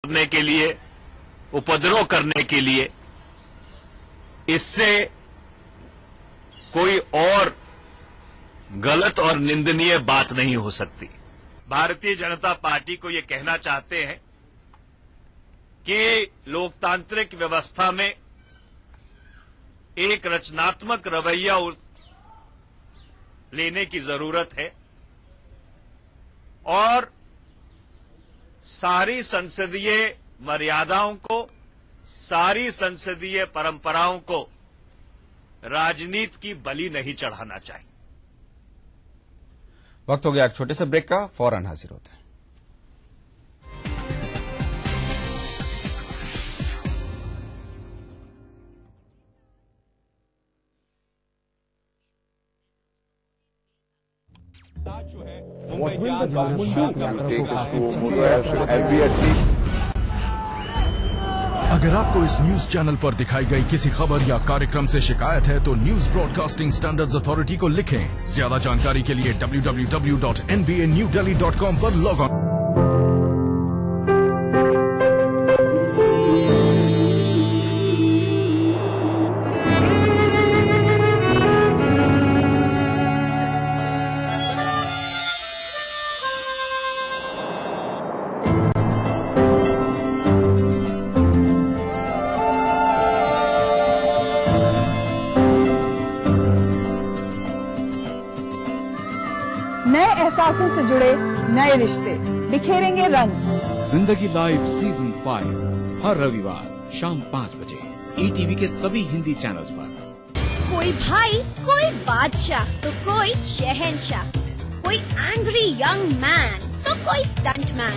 करने के लिए, उपद्रव करने के लिए, इससे कोई और गलत और निंदनीय बात नहीं हो सकती। भारतीय जनता पार्टी को ये कहना चाहते हैं कि लोकतांत्रिक व्यवस्था में एक रचनात्मक रवैया लेने की जरूरत है और सारी संसदीय मर्यादाओं को, सारी संसदीय परंपराओं को राजनीति की बलि नहीं चढ़ाना चाहिए। वक्त हो गया एक छोटे से ब्रेक का, फौरन हाजिर होते हैं। अगर आपको इस न्यूज चैनल पर दिखाई गई किसी खबर या कार्यक्रम से शिकायत है तो न्यूज ब्रॉडकास्टिंग स्टैंडर्ड्स अथॉरिटी को लिखें। ज्यादा जानकारी के लिए www.nbanewdelhi.com पर लॉग ऑन। नए एहसासों से जुड़े नए रिश्ते बिखेरेंगे रंग। जिंदगी लाइव सीजन 5 हर रविवार शाम 5 बजे ETV के सभी हिंदी चैनल्स पर। कोई भाई, कोई बादशाह तो कोई शहंशाह, कोई एंग्री यंग मैन तो कोई स्टंट मैन,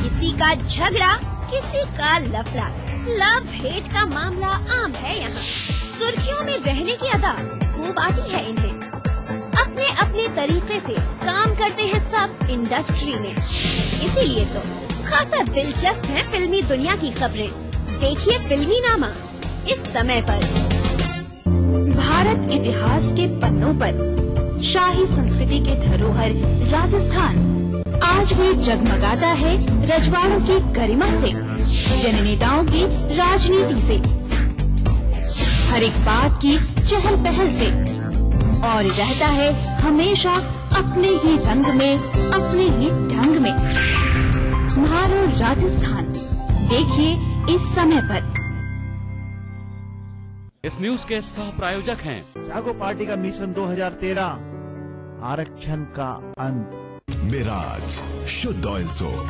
किसी का झगड़ा किसी का लफड़ा, लव हेट का मामला आम है यहाँ। सुर्खियों में रहने की अदा खूब आती है इन्हें, अपने अपने तरीके से काम करते हैं सब इंडस्ट्री में। इसीलिए तो खासा दिलचस्प है फिल्मी दुनिया की खबरें। देखिए फिल्मी नामा इस समय पर। भारत इतिहास के पन्नों पर शाही संस्कृति के धरोहर राजस्थान आज भी जगमगाता है रजवाड़ों की गरिमा से, जननेताओं की राजनीति से, हर एक बात की चहल पहल से, और रहता है हमेशा अपने ही रंग में, अपने ही ढंग में। म्हारो राजस्थान देखिए इस समय पर। इस न्यूज के सह प्रायोजक हैं जागो पार्टी का मिशन 2013 आरक्षण का अंत। मिराज शुद्ध ऑयल सोप,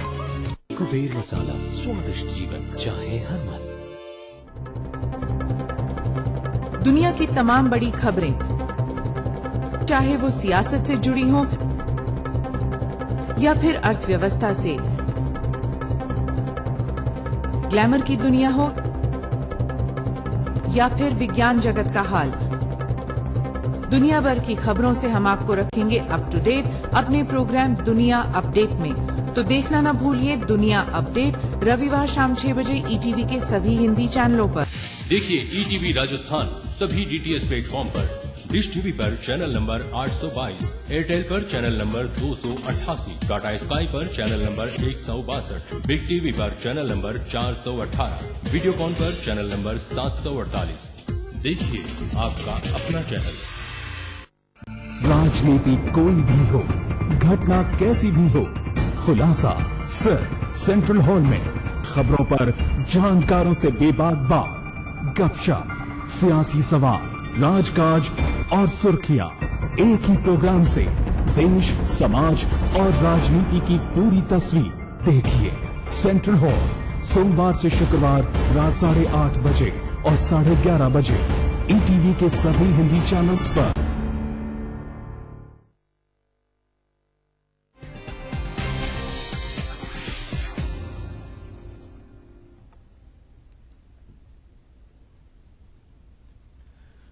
कुबेर मसाला, स्वादिष्ट जीवन चाहे हर मन। दुनिया की तमाम बड़ी खबरें, चाहे वो सियासत से जुड़ी हो या फिर अर्थव्यवस्था से, ग्लैमर की दुनिया हो या फिर विज्ञान जगत का हाल, दुनिया भर की खबरों से हम आपको रखेंगे अप टू डेट अपने प्रोग्राम दुनिया अपडेट में। तो देखना न भूलिए दुनिया अपडेट रविवार शाम 6 बजे ETV के सभी हिंदी चैनलों पर। देखिए ETV राजस्थान सभी DTH प्लेटफॉर्म पर, डिश टीवी पर चैनल नंबर 822, एयरटेल पर चैनल नंबर 288, टाटा स्काई पर चैनल नंबर 162, बिग टीवी पर चैनल नंबर 418, वीडियोकॉन पर चैनल नंबर 748। देखिए आपका अपना चैनल। राजनीति कोई भी हो, घटना कैसी भी हो, खुलासा सिर्फ सेंट्रल हॉल में। खबरों पर जानकारों से बेबाक बात, गपशप, सियासी सवाल, राजकाज और सुर्खियां एक ही प्रोग्राम से देश, समाज और राजनीति की पूरी तस्वीर देखिए। सेंट्रल हॉल सोमवार से शुक्रवार रात 8:30 बजे और 11:30 बजे ETV के सभी हिंदी चैनल्स पर।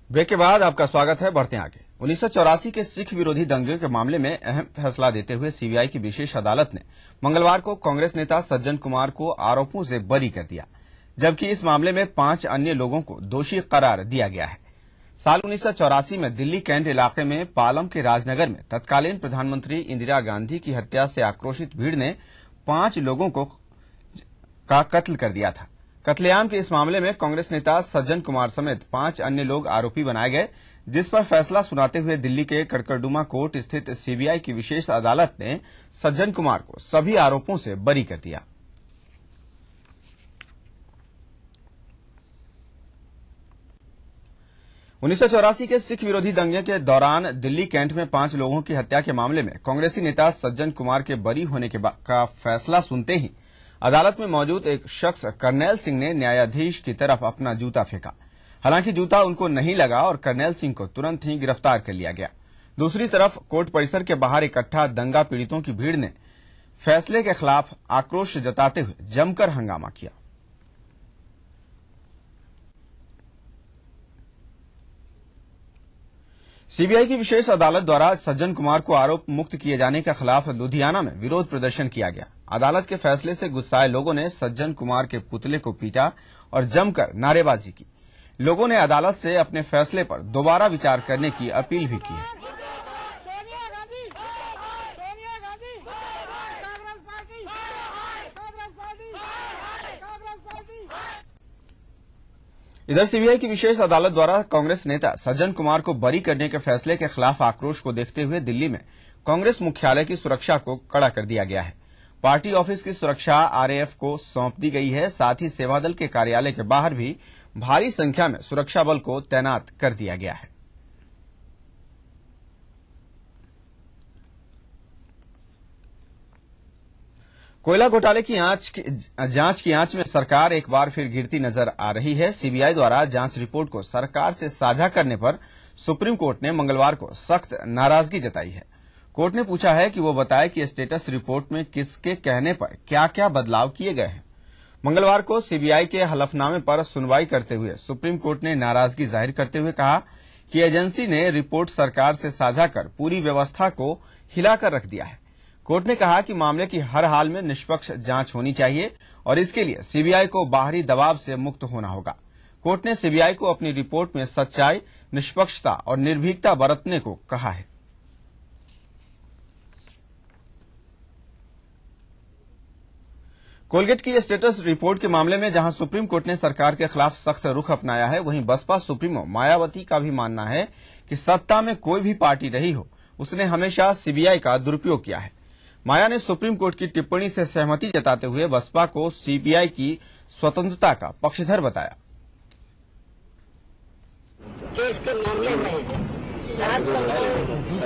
ब्रेक के बाद आपका स्वागत है। बढ़ते हैं आगे। 1984 के सिख विरोधी दंगे के मामले में अहम फैसला देते हुए CBI की विशेष अदालत ने मंगलवार को कांग्रेस नेता सज्जन कुमार को आरोपों से बरी कर दिया, जबकि इस मामले में 5 अन्य लोगों को दोषी करार दिया गया है। साल 1984 में दिल्ली कैंट इलाके में पालम के राजनगर में तत्कालीन प्रधानमंत्री इंदिरा गांधी की हत्या से आक्रोशित भीड़ ने 5 लोगों का कत्ल कर दिया था। कत्लेआम के इस मामले में कांग्रेस नेता सज्जन कुमार समेत 5 अन्य लोग आरोपी बनाए गए, जिस पर फैसला सुनाते हुए दिल्ली के कड़कड़डुमा कोर्ट स्थित सीबीआई की विशेष अदालत ने सज्जन कुमार को सभी आरोपों से बरी कर दिया। उन्नीस के सिख विरोधी दंगे के दौरान दिल्ली कैंट में 5 लोगों की हत्या के मामले में कांग्रेसी नेता सज्जन कुमार के बरी होने का फैसला सुनते ही अदालत में मौजूद एक शख्स करनैल सिंह ने न्यायाधीश की तरफ अपना जूता फेंका। हालांकि जूता उनको नहीं लगा और करनैल सिंह को तुरंत ही गिरफ्तार कर लिया गया। दूसरी तरफ कोर्ट परिसर के बाहर इकट्ठा दंगा पीड़ितों की भीड़ ने फैसले के खिलाफ आक्रोश जताते हुए जमकर हंगामा किया। सीबीआई की विशेष अदालत द्वारा सज्जन कुमार को आरोप मुक्त किए जाने के खिलाफ लुधियाना में विरोध प्रदर्शन किया गया। अदालत के फैसले से गुस्साए लोगों ने सज्जन कुमार के पुतले को पीटा और जमकर नारेबाजी की। लोगों ने अदालत से अपने फैसले पर दोबारा विचार करने की अपील भी की है। इधर सीबीआई की विशेष अदालत द्वारा कांग्रेस नेता सज्जन कुमार को बरी करने के फैसले के खिलाफ आक्रोश को देखते हुए दिल्ली में कांग्रेस मुख्यालय की सुरक्षा को कड़ा कर दिया गया है। पार्टी ऑफिस की सुरक्षा आरएएफ को सौंप दी गई है। साथ ही सेवादल के कार्यालय के बाहर भी भारी संख्या में सुरक्षा बल को तैनात कर दिया गया है। कोयला घोटाले की जांच की आंच में सरकार एक बार फिर गिरती नजर आ रही है। सीबीआई द्वारा जांच रिपोर्ट को सरकार से साझा करने पर सुप्रीम कोर्ट ने मंगलवार को सख्त नाराजगी जताई है। कोर्ट ने पूछा है कि वो बताए कि स्टेटस रिपोर्ट में किसके कहने पर क्या क्या बदलाव किए गए हैं। मंगलवार को सीबीआई के हलफनामे पर सुनवाई करते हुए सुप्रीम कोर्ट ने नाराजगी जाहिर करते हुए कहा कि एजेंसी ने रिपोर्ट सरकार से साझा कर पूरी व्यवस्था को हिलाकर रख दिया है। कोर्ट ने कहा कि मामले की हर हाल में निष्पक्ष जांच होनी चाहिए और इसके लिए सीबीआई को बाहरी दबाव से मुक्त होना होगा। कोर्ट ने सीबीआई को अपनी रिपोर्ट में सच्चाई, निष्पक्षता और निर्भीकता बरतने को कहा है। कोलगेट की स्टेटस रिपोर्ट के मामले में जहां सुप्रीम कोर्ट ने सरकार के खिलाफ सख्त रुख अपनाया है, वहीं बसपा सुप्रीमो मायावती का भी मानना है कि सत्ता में कोई भी पार्टी रही हो, उसने हमेशा सीबीआई का दुरुपयोग किया है। माया ने सुप्रीम कोर्ट की टिप्पणी से सहमति जताते हुए बसपा को सीबीआई की स्वतंत्रता का पक्षधर बताया। केस के मामले में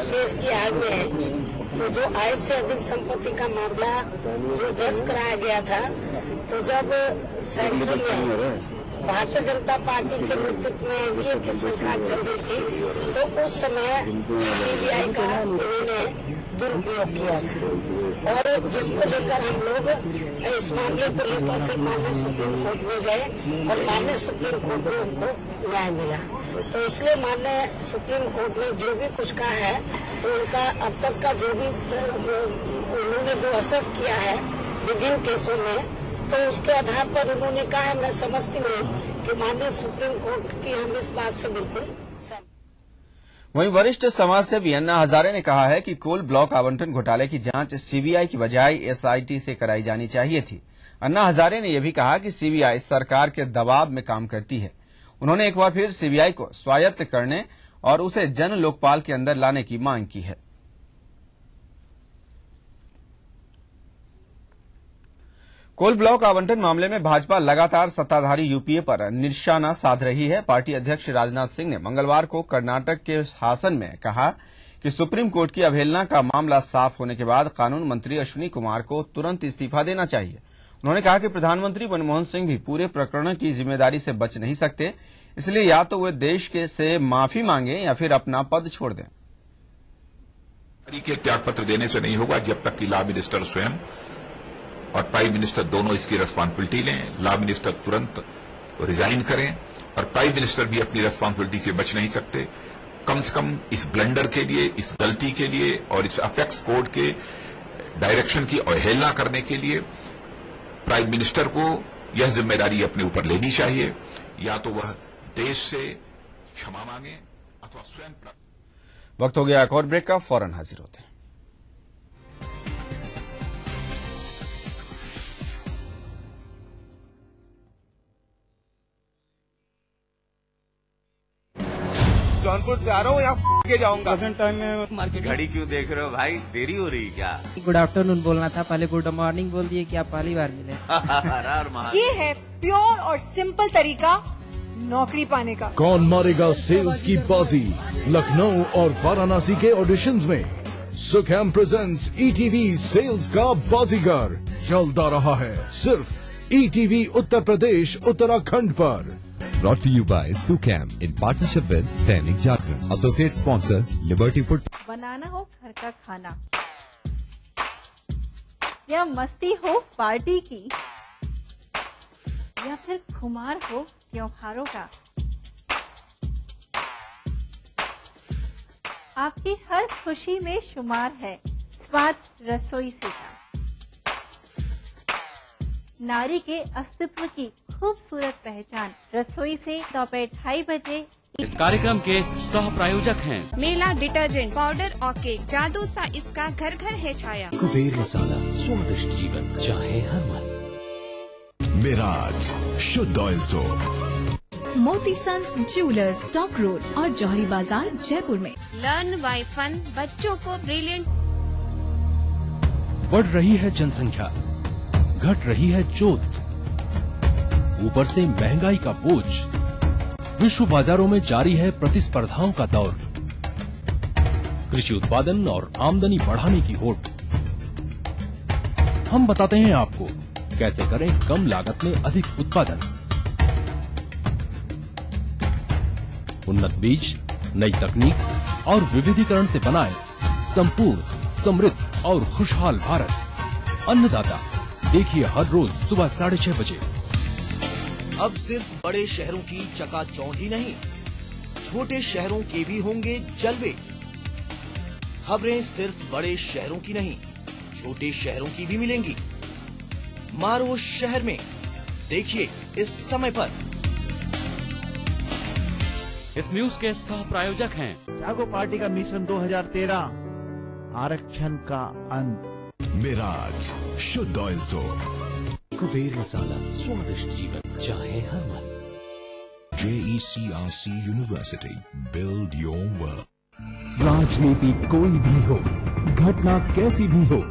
केस की आड़ में तो जो आय से अधिक संपत्ति का मामला जो दर्ज कराया गया था, तो जब सेंट्रल में भारतीय जनता पार्टी के नेतृत्व में एनडीए की सरकार चल रही थी, तो उस समय सीबीआई का उन्होंने दुरुपयोग किया था और जिसको लेकर हम लोग इस मामले को लेकर फिर माननीय सुप्रीम कोर्ट में गए और माननीय सुप्रीम कोर्ट में उनको न्याय मिला। तो इसलिए माननीय सुप्रीम कोर्ट ने जो भी कुछ कहा है, तो उनका अब तक का जो भी उन्होंने जो असेस किया है विभिन्न केसों में, तो उसके आधार पर उन्होंने कहा है, मैं समझती हूँ कि माननीय सुप्रीम कोर्ट की हम इस बात से बिल्कुल। वहीं वरिष्ठ समाजसेवी अन्ना हजारे ने कहा है कि कोल ब्लॉक आवंटन घोटाले की जांच सीबीआई की बजाय एसआईटी से कराई जानी चाहिए थी। अन्ना हजारे ने यह भी कहा कि सीबीआई सरकार के दबाव में काम करती है। उन्होंने एक बार फिर सीबीआई को स्वायत्त करने और उसे जन लोकपाल के अंदर लाने की मांग की है। कोल ब्लॉक आवंटन मामले में भाजपा लगातार सत्ताधारी यूपीए पर निशाना साध रही है। पार्टी अध्यक्ष राजनाथ सिंह ने मंगलवार को कर्नाटक के हासन में कहा कि सुप्रीम कोर्ट की अवहेलना का मामला साफ होने के बाद कानून मंत्री अश्विनी कुमार को तुरंत इस्तीफा देना चाहिए। उन्होंने कहा कि प्रधानमंत्री मनमोहन सिंह भी पूरे प्रकरण की जिम्मेदारी से बच नहीं सकते, इसलिए या तो वे देश के से माफी मांगे या फिर अपना पद छोड़ दें। के त्यागपत्र देने से नहीं होगा जब तक कि लॉ मिनिस्टर स्वयं और प्राइम मिनिस्टर दोनों इसकी रिस्पांसिबिलिटी लें। लॉ मिनिस्टर तुरंत रिजाइन करें और प्राइम मिनिस्टर भी अपनी रिस्पांसिबिलिटी से बच नहीं सकते। कम से कम इस ब्लंडर के लिए, इस गलती के लिए और इस अपेक्स कोर्ट के डायरेक्शन की अवहेलना करने के लिए प्राइम मिनिस्टर को यह जिम्मेदारी अपने ऊपर लेनी चाहिए। या तो वह देश से क्षमा मांगे अथवा स्वयं। वक्त हो गया एक और ब्रेक का, फौरन हाजिर होते हैं। जौनपुर से आ रहा हूँ, यहाँ के जाऊंगा। टाइम में मार्केट। घड़ी क्यों देख रहे हो भाई, देरी हो रही क्या? गुड आफ्टरनून बोलना था, पहले गुड मॉर्निंग बोल दिए कि आप पहली बार मिले। ये है प्योर और सिंपल तरीका नौकरी पाने का। कौन मारेगा सेल्स की बाजी? लखनऊ और वाराणसी के ऑडिशंस में सुखैम प्रेजेंट्स ईटीवी सेल्स का बाजीगर जल्द आ रहा है सिर्फ ईटीवी उत्तर प्रदेश उत्तराखंड पर। Brought to you by Sukham in partnership with Dainik Jagran. Associate sponsor Liberty Food. बनाना हो घर का खाना या मस्ती हो पार्टी की या फिर खुमार हो त्योहारों का, आपकी हर खुशी में शुमार है स्वाद रसोई से का। नारी के अस्तित्व की खूबसूरत पहचान रसोई से दोपहर 2:30 बजे। इस कार्यक्रम के सह प्रायोजक हैं मेला डिटर्जेंट पाउडर और केक, जादू सा इसका घर घर है छाया। कुबेर मसाला, स्वादिष्ट जीवन चाहे हर मन। मिराज शुद्ध ऑयल सोप। मोती सन्स ज्वेलर्स, टॉप रोड और जौहरी बाजार जयपुर में। लर्न बाय फन, बच्चों को ब्रिलियंट। बढ़ रही है जनसंख्या, घट रही है जोत, ऊपर से महंगाई का बोझ, विश्व बाजारों में जारी है प्रतिस्पर्धाओं का दौर, कृषि उत्पादन और आमदनी बढ़ाने की होड़। हम बताते हैं आपको कैसे करें कम लागत में अधिक उत्पादन। उन्नत बीज, नई तकनीक और विविधीकरण से बनाए संपूर्ण, समृद्ध और खुशहाल भारत। अन्नदाता देखिए हर रोज सुबह 6:30 बजे। अब सिर्फ बड़े शहरों की चकाचौंध ही नहीं, छोटे शहरों के भी होंगे जलवे। खबरें सिर्फ बड़े शहरों की नहीं, छोटे शहरों की भी मिलेंगी। मारो शहर में, देखिए इस समय पर। इस न्यूज के सह प्रायोजक हैं जागो पार्टी का मिशन 2013, आरक्षण का अंत। मिराज शुद्ध ऑयल सोप। कुबेर मसाला, स्वादिष्ट जीवन चाहे हर मन। JECRC University, build your world. राजनीति कोई भी हो, घटना कैसी भी हो,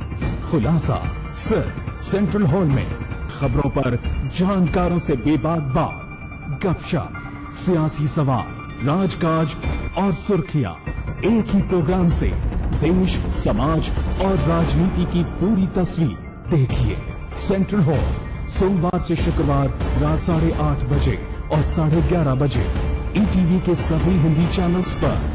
खुलासा सिर्फ सेंट्रल हॉल में। खबरों पर जानकारों से बेबाक बात, गपशप, सियासी सवाल, राजकाज और सुर्खियां एक ही प्रोग्राम से देश, समाज और राजनीति की पूरी तस्वीर देखिए। सेंट्रल हॉल सोमवार से शुक्रवार रात 8:30 बजे और 11:30 बजे ईटीवी के सभी हिंदी चैनल्स पर।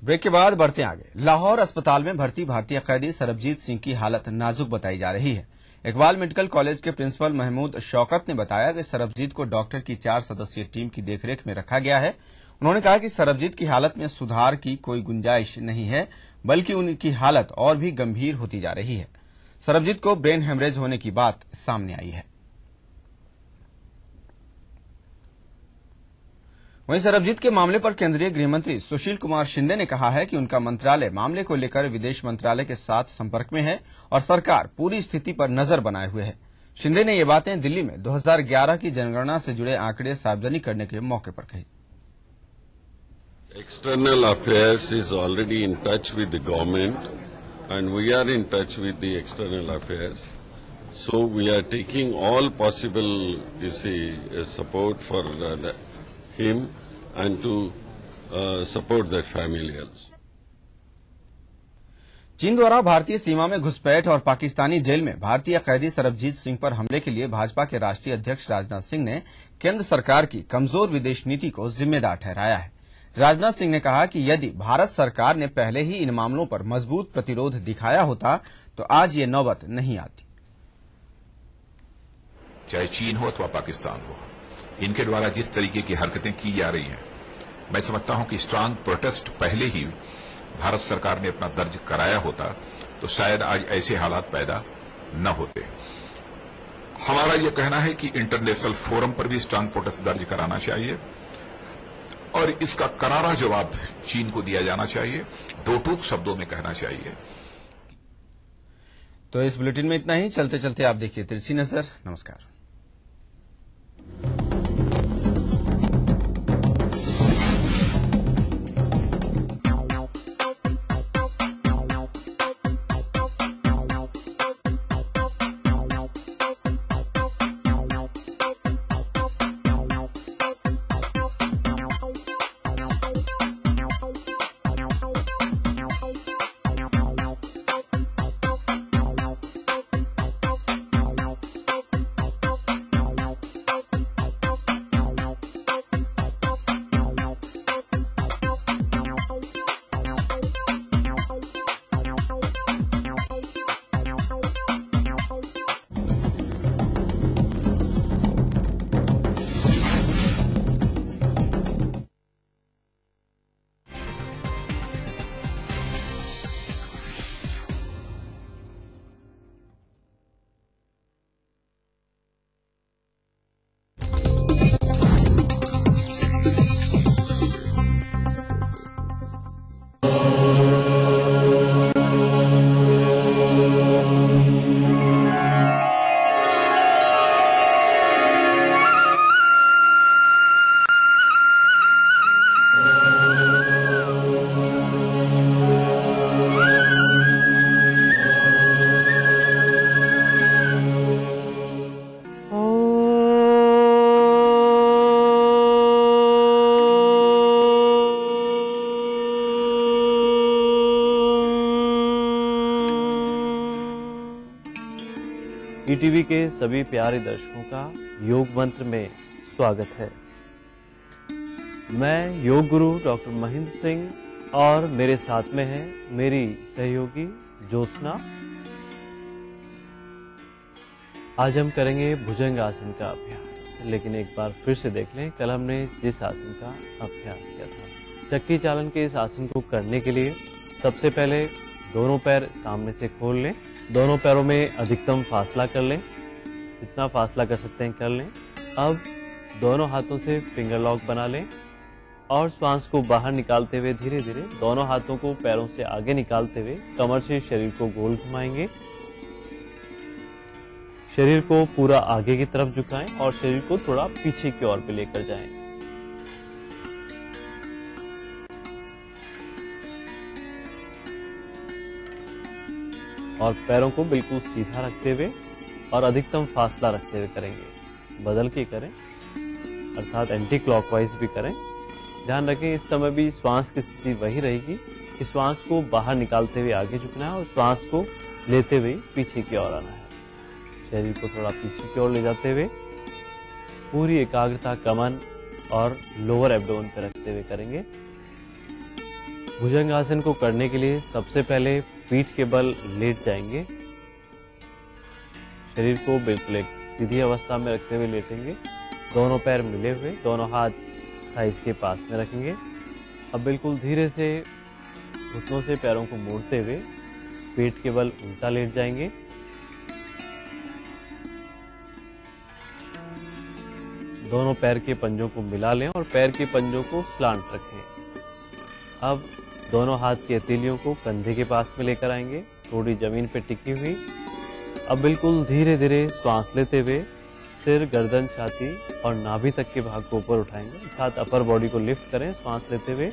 ब्रेक के बाद बढ़ते आगे। लाहौर अस्पताल में भर्ती भारतीय कैदी सरबजीत सिंह की हालत नाजुक बताई जा रही है। इकबाल मेडिकल कॉलेज के प्रिंसिपल महमूद शौकत ने बताया कि सरबजीत को डॉक्टर की 4 सदस्यीय टीम की देखरेख में रखा गया है। उन्होंने कहा कि सरबजीत की हालत में सुधार की कोई गुंजाइश नहीं है, बल्कि उनकी हालत और भी गंभीर होती जा रही है। सरबजीत को ब्रेन हेमरेज होने की बात सामने आई है। वहीं सरबजीत के मामले पर केंद्रीय गृहमंत्री सुशील कुमार शिंदे ने कहा है कि उनका मंत्रालय मामले को लेकर विदेश मंत्रालय के साथ संपर्क में है और सरकार पूरी स्थिति पर नजर बनाए हुए है। शिंदे ने ये बातें दिल्ली में 2011 की जनगणना से जुड़े आंकड़े सार्वजनिक करने के मौके पर कही। External Affairs is already in touch with the government and we are in touch with the External Affairs. So we are taking all possible, support for him and to support that family also. चीन द्वारा भारतीय सीमा में घुसपैठ और Pakistani jail में भारतीय कैदी सरबजीत सिंह पर हमले के लिए भाजपा के राष्ट्रीय अध्यक्ष राजनाथ सिंह ने केंद्र सरकार की कमजोर विदेश नीति को जिम्मेदार ठहराया है। राजनाथ सिंह ने कहा कि यदि भारत सरकार ने पहले ही इन मामलों पर मजबूत प्रतिरोध दिखाया होता तो आज ये नौबत नहीं आती। चाहे चीन हो अथवा पाकिस्तान हो, इनके द्वारा जिस तरीके की हरकतें की जा रही हैं, मैं समझता हूं कि स्ट्रांग प्रोटेस्ट पहले ही भारत सरकार ने अपना दर्ज कराया होता तो शायद आज ऐसे हालात पैदा न होते। हमारा यह कहना है कि इंटरनेशनल फोरम पर भी स्ट्रांग प्रोटेस्ट दर्ज कराना चाहिए और इसका करारा जवाब चीन को दिया जाना चाहिए, दो टूक शब्दों में कहना चाहिए। तो इस बुलेटिन में इतना ही। चलते चलते आप देखिए तिरछी नजर। नमस्कार। ईटीवी के सभी प्यारे दर्शकों का योग मंत्र में स्वागत है। मैं योग गुरु डॉक्टर महेंद्र सिंह और मेरे साथ में है मेरी सहयोगी ज्योत्सना। आज हम करेंगे भुजंग आसन का अभ्यास, लेकिन एक बार फिर से देख लें कल हमने जिस आसन का अभ्यास किया था। चक्की चालन के इस आसन को करने के लिए सबसे पहले दोनों पैर सामने से खोल लें, दोनों पैरों में अधिकतम फासला कर लें, जितना फासला कर सकते हैं कर लें। अब दोनों हाथों से फिंगर लॉक बना लें और श्वास को बाहर निकालते हुए धीरे धीरे दोनों हाथों को पैरों से आगे निकालते हुए कमर से शरीर को गोल घुमाएंगे। शरीर को पूरा आगे की तरफ झुकाएं और शरीर को थोड़ा पीछे की ओर पे लेकर जाएं। और पैरों को बिल्कुल सीधा रखते हुए और अधिकतम फासला रखते हुए करेंगे। बदल के करें, अर्थात एंटी क्लॉकवाइज भी करें। ध्यान रखें इस समय भी श्वास की स्थिति वही रहेगी कि श्वास को बाहर निकालते हुए आगे झुकना है और श्वास को लेते हुए पीछे की ओर आना है। शरीर को थोड़ा पीछे की ओर ले जाते हुए पूरी एकाग्रता कमर और लोअर एब्डोमेन पर रखते हुए करेंगे। भुजंग आसन को करने के लिए सबसे पहले पीठ के बल लेट जाएंगे। शरीर को बिल्कुल एक सीधी अवस्था में रखते हुए लेटेंगे। दोनों पैर मिले हुए, दोनों हाथ थाइस के पास में रखेंगे। अब बिल्कुल धीरे से घुटनों से पैरों को मोड़ते हुए पीठ के बल उल्टा लेट जाएंगे। दोनों पैर के पंजों को मिला लें और पैर के पंजों को स्लांट रखें। अब दोनों हाथ की हथेलियों को कंधे के पास में लेकर आएंगे, थोड़ी जमीन पे टिकी हुई। अब बिल्कुल धीरे धीरे श्वास लेते हुए सिर, गर्दन, छाती और नाभि तक के भाग को ऊपर उठाएंगे, अर्थात अपर बॉडी को लिफ्ट करें श्वास लेते हुए।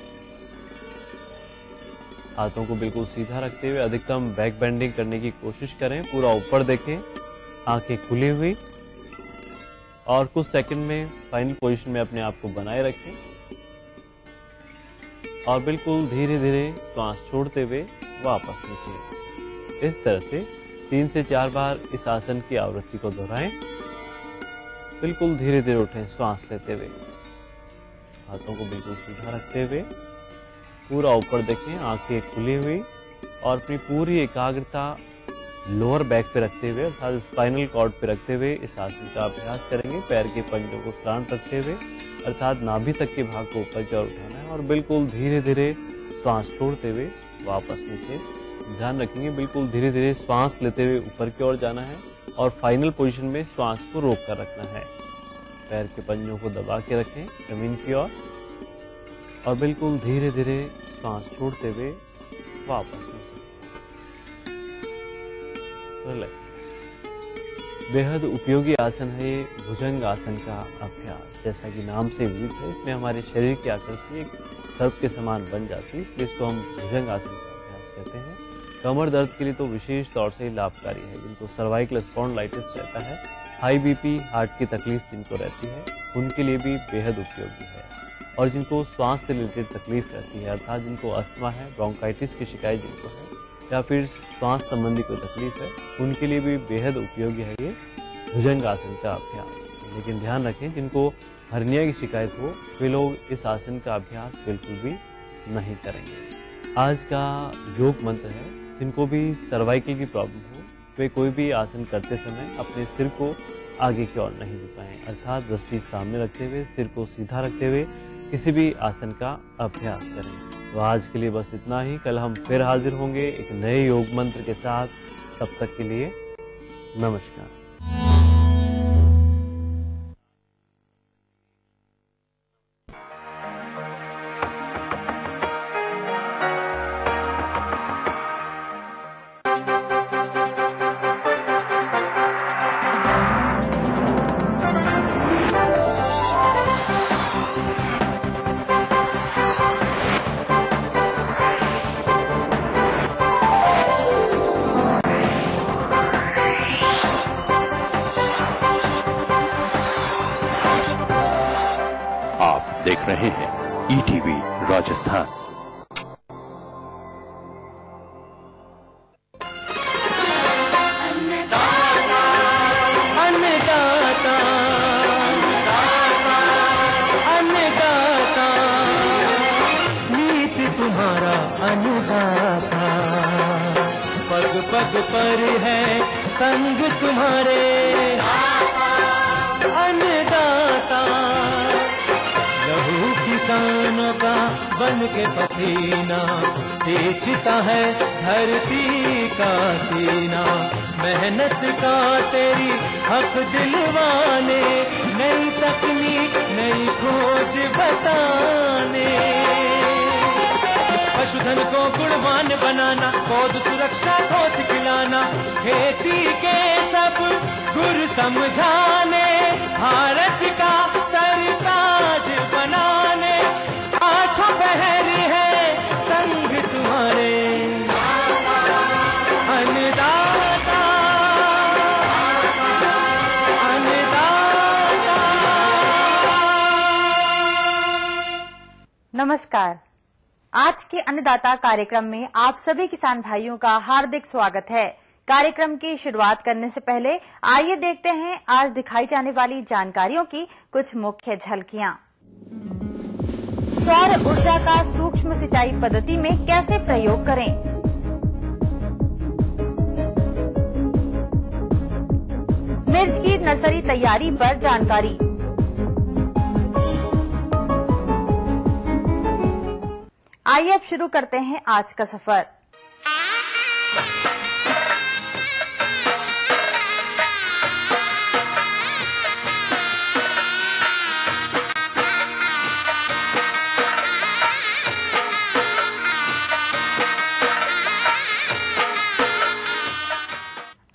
हाथों को बिल्कुल सीधा रखते हुए अधिकतम बैक बेंडिंग करने की कोशिश करें। पूरा ऊपर देखें, आंखें खुली हुई और कुछ सेकंड में फाइनल पोजीशन में अपने आप को बनाए रखें और बिल्कुल धीरे धीरे श्वास छोड़ते हुए वापस नीचे। इस तरह से 3 से 4 बार इस आसन की आवृत्ति को दोहराएं। बिल्कुल धीरे धीरे उठें श्वास लेते हुए, हाथों को बिल्कुल सीधा रखते हुए पूरा ऊपर देखें, आंखें खुली हुई और अपनी पूरी एकाग्रता लोअर बैक पे रखते हुए अर्थात स्पाइनल कॉर्ड पे रखते हुए इस आसन का अभ्यास करेंगे। पैर के पंजों को स्लांट रखते हुए अर्थात नाभि तक के भाग को ऊपर की ओर उठाना है और बिल्कुल धीरे धीरे श्वास छोड़ते हुए वापस नीचे। ध्यान रखेंगे बिल्कुल धीरे धीरे श्वास लेते हुए ऊपर की ओर जाना है और फाइनल पोजीशन में श्वास को रोक कर रखना है। पैर के पंजों को दबा के रखें जमीन की ओर और बिल्कुल धीरे धीरे सांस छोड़ते हुए वापस रिलैक्स। बेहद उपयोगी आसन है ये भुजंग आसन का अभ्यास। जैसा कि नाम से विदित है, इसमें हमारे शरीर की आकृति एक सर्प के समान बन जाती है, इसलिए इसको हम भुजंग आसन का अभ्यास कहते हैं। कमर दर्द के लिए तो विशेष तौर से लाभकारी है। जिनको सर्वाइकल स्पॉन्डिलाइटिस रहता है, हाई बीपी, हार्ट की तकलीफ जिनको रहती है, उनके लिए भी बेहद उपयोगी है। और जिनको श्वास से रिलेटेड तकलीफ रहती है, अर्थात जिनको अस्थमा है, ब्रोंकाइटिस की शिकायत जिनको है, या फिर श्वास संबंधी कोई तकलीफ है, उनके लिए भी बेहद उपयोगी है ये भुजंग आसन का अभ्यास। लेकिन ध्यान रखें, जिनको हर्निया की शिकायत हो, वे लोग इस आसन का अभ्यास बिल्कुल भी नहीं करेंगे। आज का योग मंत्र है, जिनको भी सर्वाइकल की प्रॉब्लम हो, वे कोई भी आसन करते समय अपने सिर को आगे की ओर नहीं झुकाएं, अर्थात दृष्टि सामने रखते हुए, सिर को सीधा रखते हुए किसी भी आसन का अभ्यास करें। तो आज के लिए बस इतना ही। कल हम फिर हाजिर होंगे एक नए योग मंत्र के साथ। तब तक के लिए नमस्कार। देख रहे हैं ईटीवी राजस्थान। अन्नदाता नीति तुम्हारा अन्नदाता, पग पग पर है संग तुम्हारे अन्नदाता। लहू किसानों का बन के पसीना सींचता है धरती का सीना। मेहनत का तेरी हक दिलवाने, नई तकनीक नई खोज बताने। पशुधन को गुणवान बनाना, पौध सुरक्षा को सिखलाना, खेती के सब गुर समझाने, भारत का सरताज बनाने। आठों पहर है संग तुम्हारे अन्नदाता, अन्नदाता। नमस्कार। आज के अन्नदाता कार्यक्रम में आप सभी किसान भाइयों का हार्दिक स्वागत है। कार्यक्रम की शुरुआत करने से पहले आइए देखते हैं आज दिखाई जाने वाली जानकारियों की कुछ मुख्य झलकियां। सौर ऊर्जा का सूक्ष्म सिंचाई पद्धति में कैसे प्रयोग करें? मिर्च की नर्सरी तैयारी पर जानकारी। आइए अब शुरू करते हैं आज का सफर।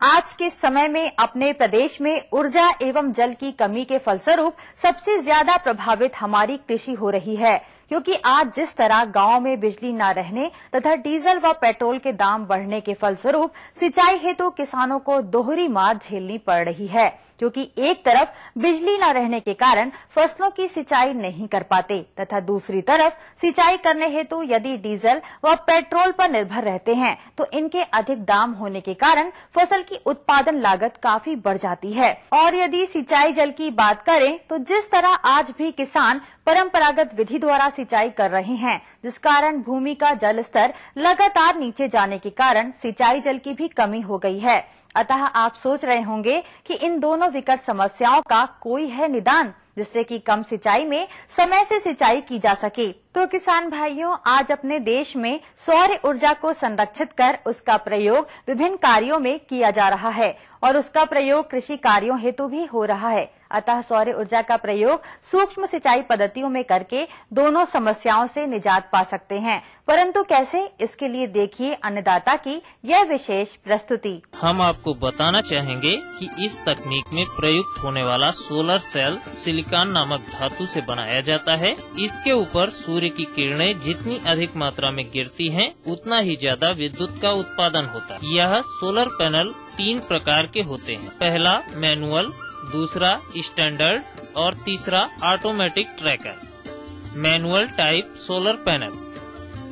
आज के समय में अपने प्रदेश में ऊर्जा एवं जल की कमी के फलस्वरूप सबसे ज्यादा प्रभावित हमारी कृषि हो रही है, क्योंकि आज जिस तरह गांव में बिजली न रहने तथा डीजल व पेट्रोल के दाम बढ़ने के फलस्वरूप सिंचाई हेतु किसानों को दोहरी मार झेलनी पड़ रही है, क्योंकि एक तरफ बिजली न रहने के कारण फसलों की सिंचाई नहीं कर पाते तथा दूसरी तरफ सिंचाई करने हेतु यदि डीजल व पेट्रोल पर निर्भर रहते हैं तो इनके अधिक दाम होने के कारण फसल की उत्पादन लागत काफी बढ़ जाती है। और यदि सिंचाई जल की बात करें तो जिस तरह आज भी किसान परंपरागत विधि द्वारा सिंचाई कर रहे हैं, जिस कारण भूमि का जल स्तर लगातार नीचे जाने के कारण सिंचाई जल की भी कमी हो गई है। अतः आप सोच रहे होंगे कि इन दोनों विकट समस्याओं का कोई है निदान, जिससे कि कम सिंचाई में समय से सिंचाई की जा सके। तो किसान भाइयों, आज अपने देश में सौर ऊर्जा को संरक्षित कर उसका प्रयोग विभिन्न कार्यों में किया जा रहा है और उसका प्रयोग कृषि कार्यों हेतु भी हो रहा है। अतः सौर ऊर्जा का प्रयोग सूक्ष्म सिंचाई पद्धतियों में करके दोनों समस्याओं से निजात पा सकते हैं। परंतु कैसे, इसके लिए देखिए अन्नदाता की यह विशेष प्रस्तुति। हम आपको बताना चाहेंगे कि इस तकनीक में प्रयुक्त होने वाला सोलर सेल सिलिकॉन नामक धातु से बनाया जाता है। इसके ऊपर सूर्य की किरणें जितनी अधिक मात्रा में गिरती हैं, उतना ही ज्यादा विद्युत का उत्पादन होता है। यह सोलर पैनल 3 प्रकार के होते हैं। पहला मैनुअल, दूसरा स्टैंडर्ड और तीसरा automatic tracker. Manual type solar panel,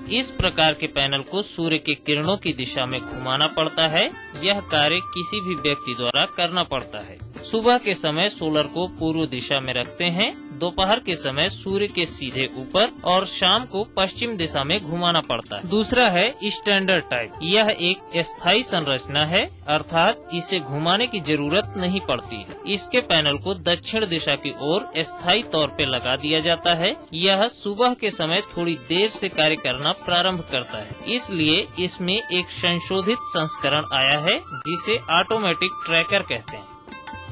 इस प्रकार के पैनल को सूर्य के किरणों की दिशा में घुमाना पड़ता है। यह कार्य किसी भी व्यक्ति द्वारा करना पड़ता है। सुबह के समय सोलर को पूर्व दिशा में रखते हैं, दोपहर के समय सूर्य के सीधे ऊपर और शाम को पश्चिम दिशा में घुमाना पड़ता है। दूसरा है स्टैंडर्ड टाइप। यह एक स्थायी संरचना है, अर्थात इसे घुमाने की जरूरत नहीं पड़ती है। इसके पैनल को दक्षिण दिशा की ओर स्थायी तौर पे लगा दिया जाता है। यह सुबह के समय थोड़ी देर से कार्य करना प्रारंभ करता है, इसलिए इसमें एक संशोधित संस्करण आया है जिसे ऑटोमेटिक ट्रैकर कहते हैं।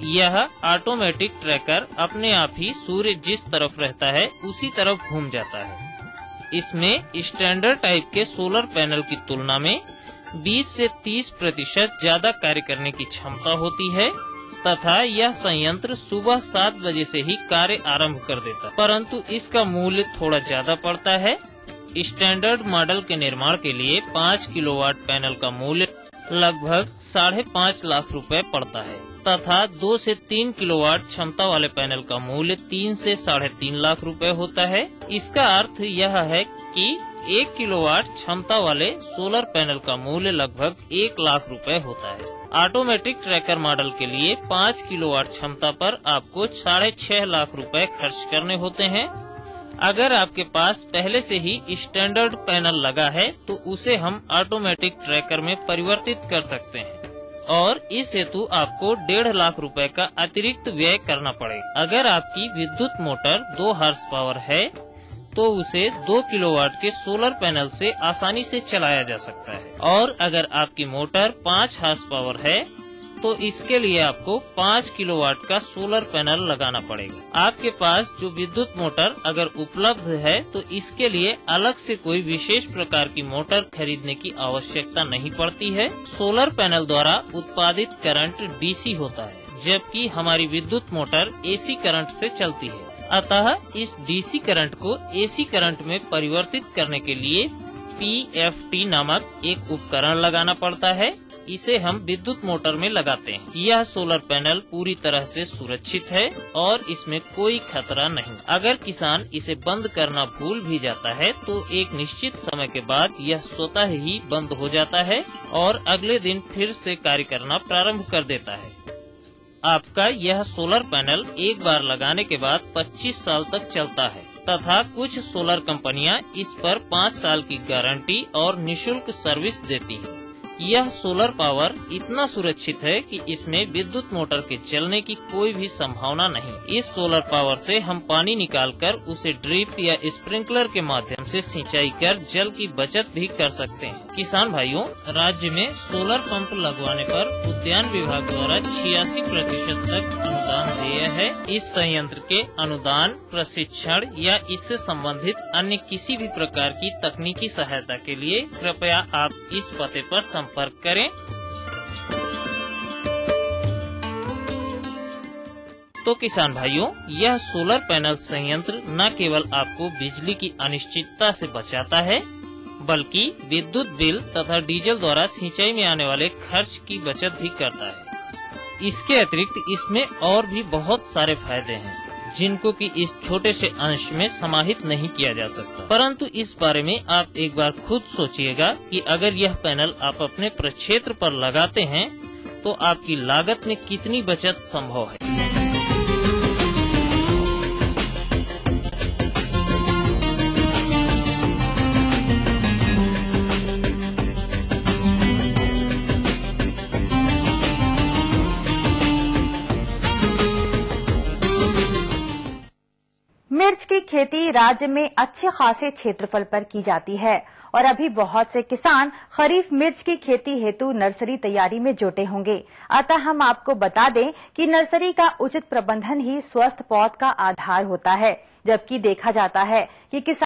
यह ऑटोमेटिक ट्रैकर अपने आप ही सूर्य जिस तरफ रहता है उसी तरफ घूम जाता है। इसमें स्टैंडर्ड टाइप के सोलर पैनल की तुलना में 20 से 30% ज्यादा कार्य करने की क्षमता होती है तथा यह संयंत्र सुबह 7 बजे से ही कार्य आरंभ कर देता है, परंतु इसका मूल्य थोड़ा ज्यादा पड़ता है। स्टैंडर्ड मॉडल के निर्माण के लिए 5 किलोवाट पैनल का मूल्य लगभग 5.5 लाख रुपए पड़ता है तथा 2 से 3 किलोवाट क्षमता वाले पैनल का मूल्य 3 से 3.5 लाख रुपए होता है। इसका अर्थ यह है कि 1 किलोवाट क्षमता वाले सोलर पैनल का मूल्य लगभग 1 लाख रुपए होता है। ऑटोमेटिक ट्रैकर मॉडल के लिए 5 किलोवाट क्षमता पर आपको 6.5 लाख रुपए खर्च करने होते हैं। अगर आपके पास पहले से ही स्टैंडर्ड पैनल लगा है तो उसे हम ऑटोमेटिक ट्रैकर में परिवर्तित कर सकते हैं और इस हेतु आपको 1.5 लाख रुपए का अतिरिक्त व्यय करना पड़ेगा। अगर आपकी विद्युत मोटर 2 हॉर्स पावर है तो उसे 2 किलोवाट के सोलर पैनल से आसानी से चलाया जा सकता है और अगर आपकी मोटर 5 हॉर्स पावर है तो इसके लिए आपको 5 किलोवाट का सोलर पैनल लगाना पड़ेगा। आपके पास जो विद्युत मोटर अगर उपलब्ध है तो इसके लिए अलग से कोई विशेष प्रकार की मोटर खरीदने की आवश्यकता नहीं पड़ती है। सोलर पैनल द्वारा उत्पादित करंट डीसी होता है, जबकि हमारी विद्युत मोटर एसी करंट से चलती है। अतः इस डीसी करंट को एसी करंट में परिवर्तित करने के लिए PFT नामक एक उपकरण लगाना पड़ता है। इसे हम विद्युत मोटर में लगाते हैं। यह सोलर पैनल पूरी तरह से सुरक्षित है और इसमें कोई खतरा नहीं। अगर किसान इसे बंद करना भूल भी जाता है तो एक निश्चित समय के बाद यह स्वतः ही बंद हो जाता है और अगले दिन फिर से कार्य करना प्रारंभ कर देता है। आपका यह सोलर पैनल एक बार लगाने के बाद 25 साल तक चलता है तथा कुछ सोलर कंपनियां इस पर 5 साल की गारंटी और निःशुल्क सर्विस देती हैं। यह सोलर पावर इतना सुरक्षित है कि इसमें विद्युत मोटर के चलने की कोई भी संभावना नहीं। इस सोलर पावर से हम पानी निकालकर उसे ड्रिप या स्प्रिंकलर के माध्यम से सिंचाई कर जल की बचत भी कर सकते हैं। किसान भाइयों, राज्य में सोलर पंप लगवाने पर उद्यान विभाग द्वारा 86% तक अनुदान देय है। इस संयंत्र के अनुदान, प्रशिक्षण या इससे संबंधित अन्य किसी भी प्रकार की तकनीकी सहायता के लिए कृपया आप इस पते पर संपर्क करें। तो किसान भाइयों, यह सोलर पैनल संयंत्र न केवल आपको बिजली की अनिश्चितता से बचाता है, बल्कि विद्युत बिल तथा डीजल द्वारा सिंचाई में आने वाले खर्च की बचत भी करता है। इसके अतिरिक्त इसमें और भी बहुत सारे फायदे हैं जिनको कि इस छोटे से अंश में समाहित नहीं किया जा सकता। परंतु इस बारे में आप एक बार खुद सोचिएगा कि अगर यह पैनल आप अपने प्रक्षेत्र पर लगाते हैं तो आपकी लागत में कितनी बचत संभव है। मिर्च की की खेती राज्य में अच्छे खासे क्षेत्रफल पर की जाती है और अभी बहुत से किसान खरीफ मिर्च की खेती हेतु नर्सरी तैयारी में जुटे होंगे। अतः हम आपको बता दें कि नर्सरी का उचित प्रबंधन ही स्वस्थ पौध का आधार होता है, जबकि देखा जाता है कि किसान